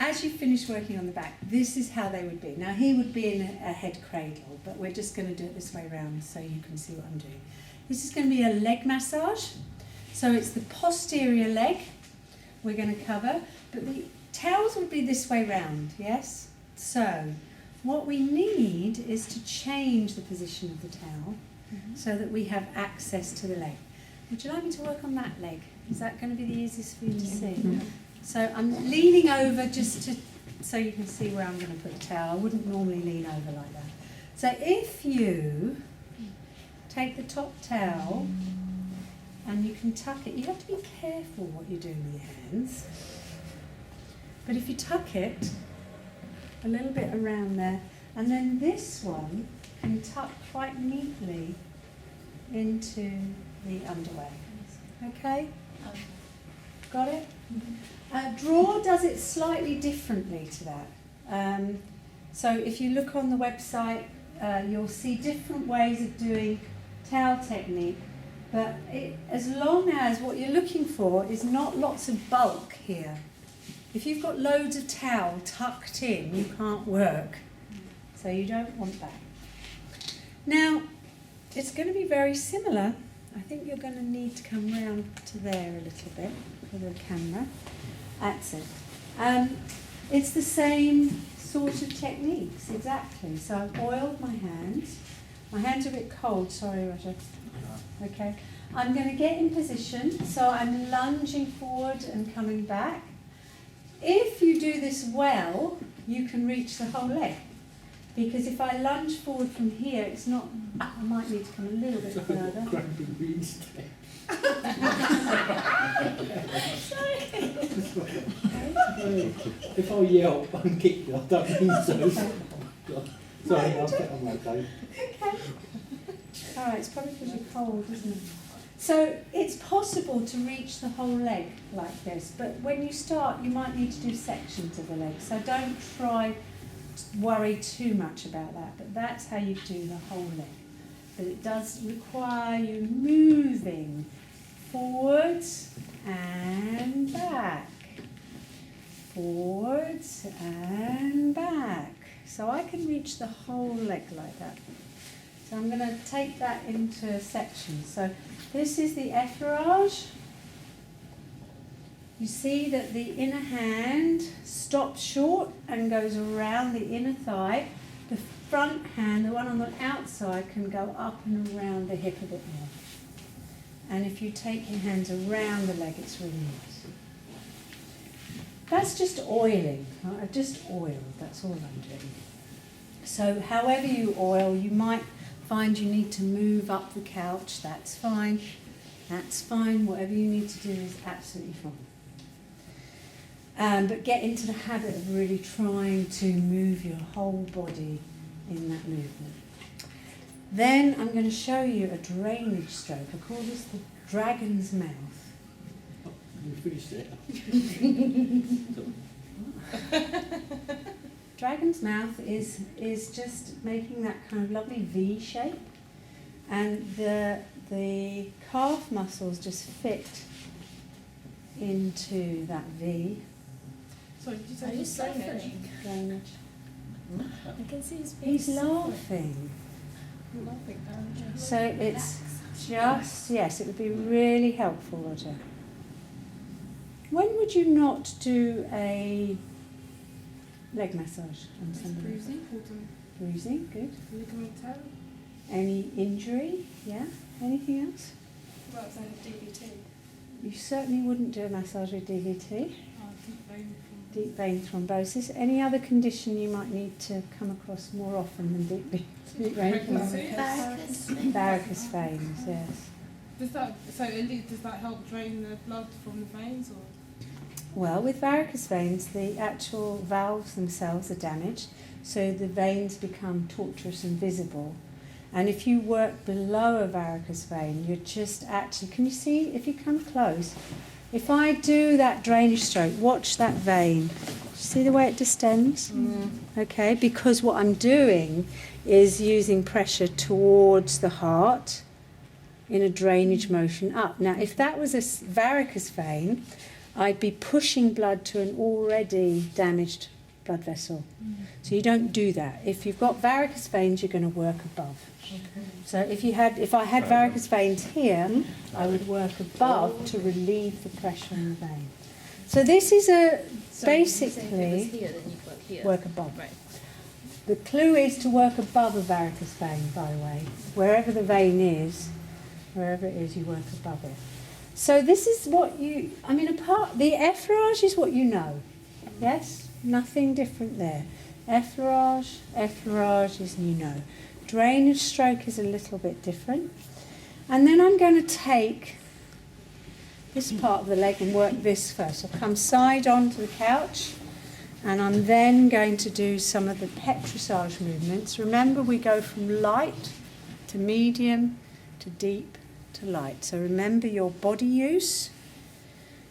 as you finish working on the back, this is how they would be. Now he would be in a head cradle, but we're just going to do it this way round so you can see what I'm doing. This is going to be a leg massage. So it's the posterior leg we're going to cover, but the towels would be this way round, yes? So what we need is to change the position of the towel so that we have access to the leg. Would you like me to work on that leg? Is that going to be the easiest for you to see? So I'm leaning over just so you can see where I'm going to put the towel. I wouldn't normally lean over like that. So if you take the top towel and you can tuck it, you have to be careful what you're doing with your hands. But if you tuck it a little bit around there, and then this one can tuck quite neatly into the underwear. Okay? Got it? Draw does it slightly differently to that. So if you look on the website, you'll see different ways of doing towel technique, but as long as what you're looking for is not lots of bulk here. If you've got loads of towel tucked in, you can't work. So you don't want that. Now, it's going to be very similar. I think you're going to need to come round to there a little bit with the camera. That's it. It's the same sort of techniques, exactly. So I've oiled my hands. My hands are a bit cold, sorry, Roger. Okay. I'm going to get in position, so I'm lunging forward and coming back. If you do this well, you can reach the whole leg. Because if I lunge forward from here, it's not, I might need to come a little bit further. If I yelp and kick you, I don't mean so. Sorry, I'll get on that day. Okay. Alright, it's probably because you're cold, isn't it? So it's possible to reach the whole leg like this, but when you start, you might need to do sections of the leg. So don't try to worry too much about that, but that's how you do the whole leg. But it does require you moving forwards and back, forwards and back. So I can reach the whole leg like that. So I'm going to take that into sections. So this is the effleurage. You see that the inner hand stops short and goes around the inner thigh. The front hand, the one on the outside, can go up and around the hip a bit more. And if you take your hands around the leg, it's really nice. That's just oiling. Right? I've just oiled, that's all I'm doing. So however you oil, you might find you need to move up the couch, that's fine. That's fine, whatever you need to do is absolutely fine. But get into the habit of really trying to move your whole body in that movement. Then I'm going to show you a drainage stroke. I call this the dragon's mouth. Oh, you finished it. Dragon's mouth is just making that kind of lovely V shape, and the calf muscles just fit into that V. Sorry, did you say he's suffering? Drainage. I can see his face. He's laughing. So it's just, yes, it would be really helpful, Roger. When would you not do a leg massage on somebody? Bruising. Bruising, good. Ligament tear. Any injury? Yeah. Anything else? Well, it's like DVT. You certainly wouldn't do a massage with DVT. Deep vein thrombosis. Any other condition you might need to come across more often than deep vein thrombosis? Varicose veins, yes. Does that help drain the blood from the veins, or? Well, with varicose veins, the actual valves themselves are damaged, so the veins become tortuous and visible. And if you work below a varicose vein, you're just actually, can you see, if you come close, if I do that drainage stroke, watch that vein. See the way it distends? Okay, because what I'm doing is using pressure towards the heart in a drainage motion up. Now, if that was a varicose vein, I'd be pushing blood to an already damaged blood vessel. So you don't do that. If you've got varicose veins, you're going to work above. So if I had varicose veins here, I would work above to relieve the pressure on the vein. So this is basically If it was here, then you'd work here. work above. Right. The clue is to work above a varicose vein, by the way. Wherever the vein is, wherever it is, you work above it. So this is what the effleurage is what you know. Yes? Nothing different there. Effleurage is you know. Drainage stroke is a little bit different. And then I'm going to take this part of the leg and work this first. I'll come side on to the couch, and I'm then going to do some of the petrissage movements. Remember, we go from light to medium to deep to light. So remember your body use.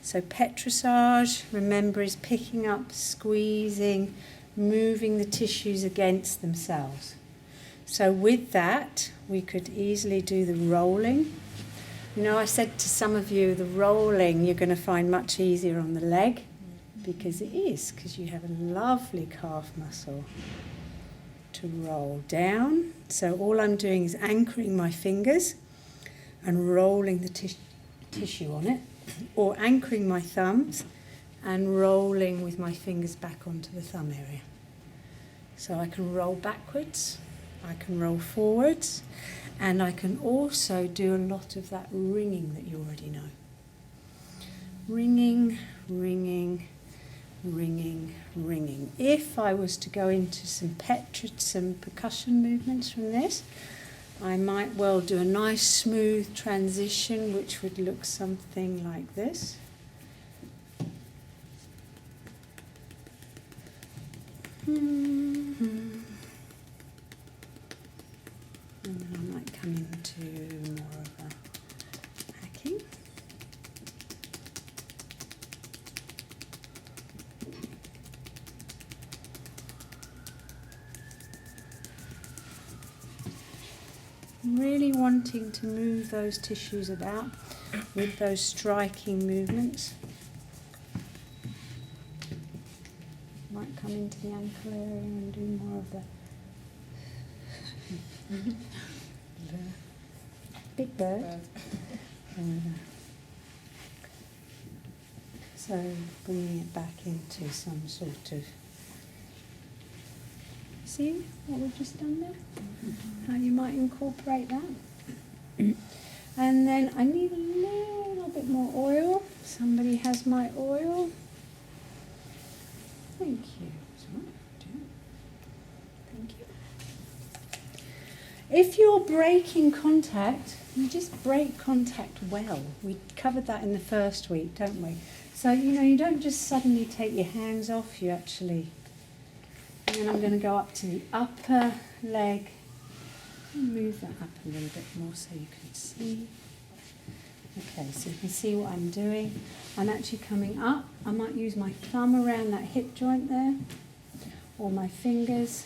So petrissage, remember, is picking up, squeezing, moving the tissues against themselves. So with that, we could easily do the rolling. You know, I said to some of you, the rolling you're going to find much easier on the leg, because it is, because you have a lovely calf muscle to roll down. So all I'm doing is anchoring my fingers and rolling the tissue on it, or anchoring my thumbs and rolling with my fingers back onto the thumb area. So I can roll backwards, I can roll forwards, and I can also do a lot of that ringing that you already know. Ringing, ringing, ringing, ringing. If I was to go into some percussion movements from this, I might well do a nice smooth transition, which would look something like this. And then I might come into more of a hacking. Really wanting to move those tissues about with those striking movements. Might come into the ankle area and do more of the big bird. So bringing it back into some sort of, see what we've just done there? How you might incorporate that. And then I need a little bit more oil. Somebody has my oil. Thank you. Thank you. If you're breaking contact, you just break contact well. We covered that in the first week, don't we? So, you don't just suddenly take your hands off, you actually. And then I'm going to go up to the upper leg. Move that up a little bit more so you can see. Okay, so you can see what I'm doing. I'm actually coming up. I might use my thumb around that hip joint there, or my fingers.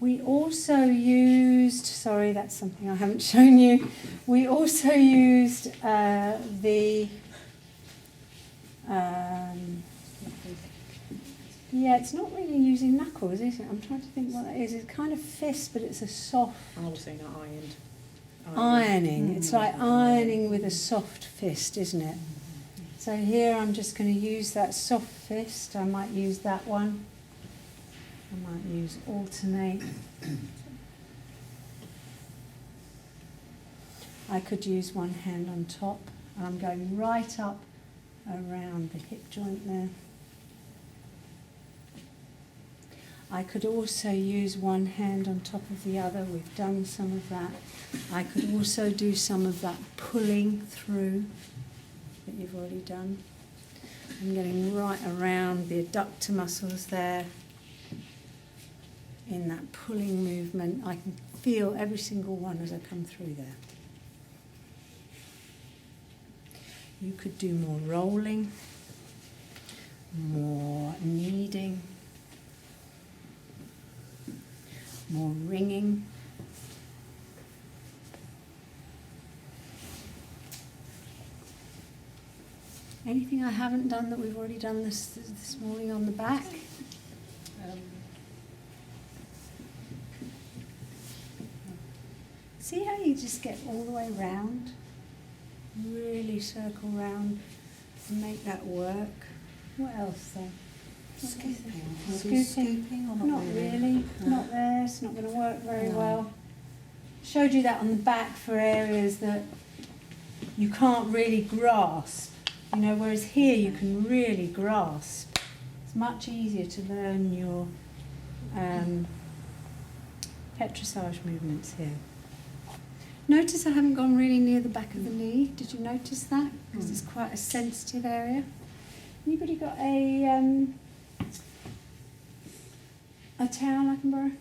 We also used, sorry, that's something I haven't shown you. We also used yeah, it's not really using knuckles, is it? I'm trying to think what that is. It's kind of fist, but it's a soft... I was saying ironed. Ironing. It's like ironing with a soft fist, isn't it? So here I'm just going to use that soft fist. I might use that one. I might use alternate. I could use one hand on top. And I'm going right up around the hip joint there. I could also use one hand on top of the other. We've done some of that. I could also do some of that pulling through that you've already done. I'm getting right around the adductor muscles there. In that pulling movement, I can feel every single one as I come through there. You could do more rolling, more kneading, more ringing. Anything I haven't done that we've already done this morning on the back? See how you just get all the way round? Really circle round and make that work. What else then? Scooping or not really? No. Not there, it's not going to work very well. Showed you that on the back for areas that you can't really grasp, you know, whereas here you can really grasp. It's much easier to learn your petrissage movements here. Notice I haven't gone really near the back of the knee. Did you notice that? Because it's quite a sensitive area. Anybody got a towel I can borrow?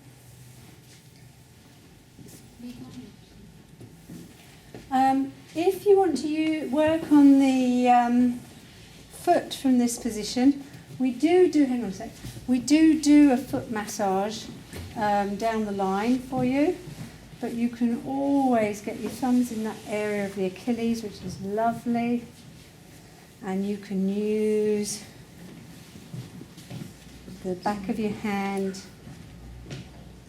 If you want to work on the foot from this position, we do hang on a sec, we do a foot massage down the line for you, but you can always get your thumbs in that area of the Achilles, which is lovely, and you can use the back of your hand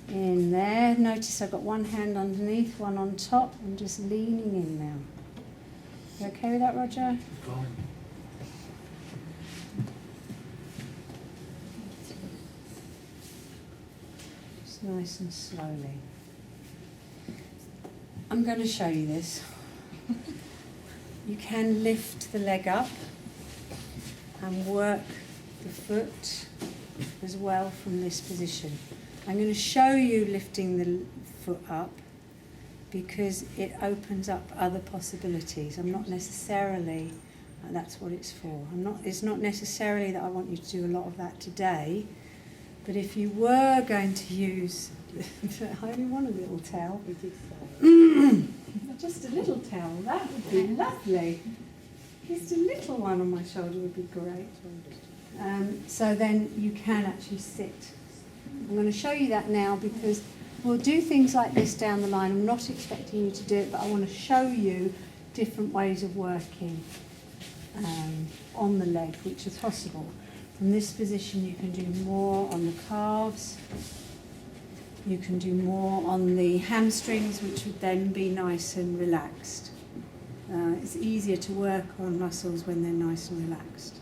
in there. Notice I've got one hand underneath, one on top. I'm just leaning in now. You okay with that, Roger? Fine. Just nice and slowly. I'm going to show you this. You can lift the leg up and work the foot as well from this position. I'm going to show you lifting the foot up because it opens up other possibilities. I'm not necessarily, that's what it's for. It's not necessarily that I want you to do a lot of that today, but if you were going to use, I only want a little towel. Just a little towel, that would be lovely. Just a little one on my shoulder would be great. So then you can actually sit. I'm going to show you that now because we'll do things like this down the line. I'm not expecting you to do it, but I want to show you different ways of working on the leg, which is possible. From this position you can do more on the calves. You can do more on the hamstrings, which would then be nice and relaxed. It's easier to work on muscles when they're nice and relaxed.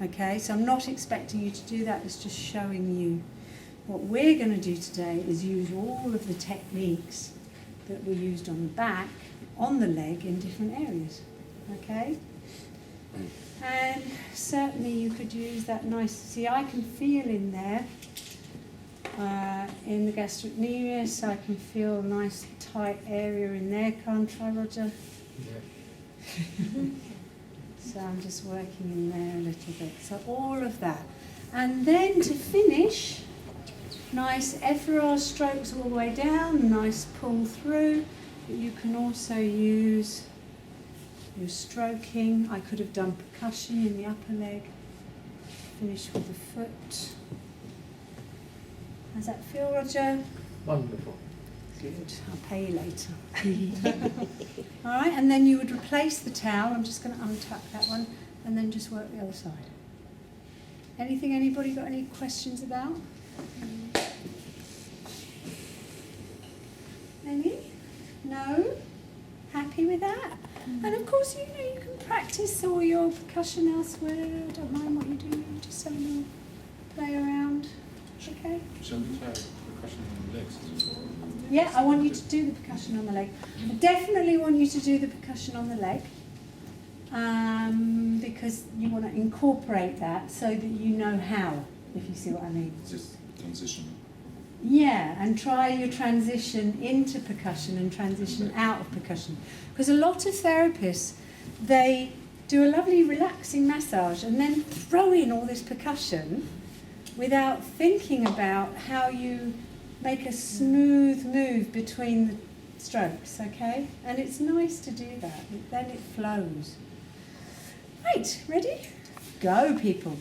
Okay, so I'm not expecting you to do that, it's just showing you. What we're going to do today is use all of the techniques that were used on the back, on the leg, in different areas. Okay? And certainly you could use that nice, see I can feel in there, in the gastrocnemius, I can feel a nice tight area in there, can't I, Roger? Yeah. So I'm just working in there a little bit. So all of that. And then to finish, nice effleurage strokes all the way down, nice pull through. But you can also use your stroking. I could have done percussion in the upper leg. Finish with the foot. How's that feel, Roger? Wonderful. Good. I'll pay you later. All right, and then you would replace the towel. I'm just going to untuck that one and then just work the other side. Anything anybody got any questions about? Any? No? Happy with that? And of course, you know, you can practice all your percussion elsewhere. I don't mind what you do. You just have a little play around. Okay? Shall we try percussion on the legs as well? Yeah, I want you to do the percussion on the leg. I definitely want you to do the percussion on the leg because you want to incorporate that so that you know how, if you see what I mean. Just transition. Yeah, and try your transition into percussion and transition out of percussion. Because a lot of therapists, they do a lovely relaxing massage and then throw in all this percussion without thinking about how you make a smooth move between the strokes, okay? And it's nice to do that, then it flows. Right, ready? Go, people.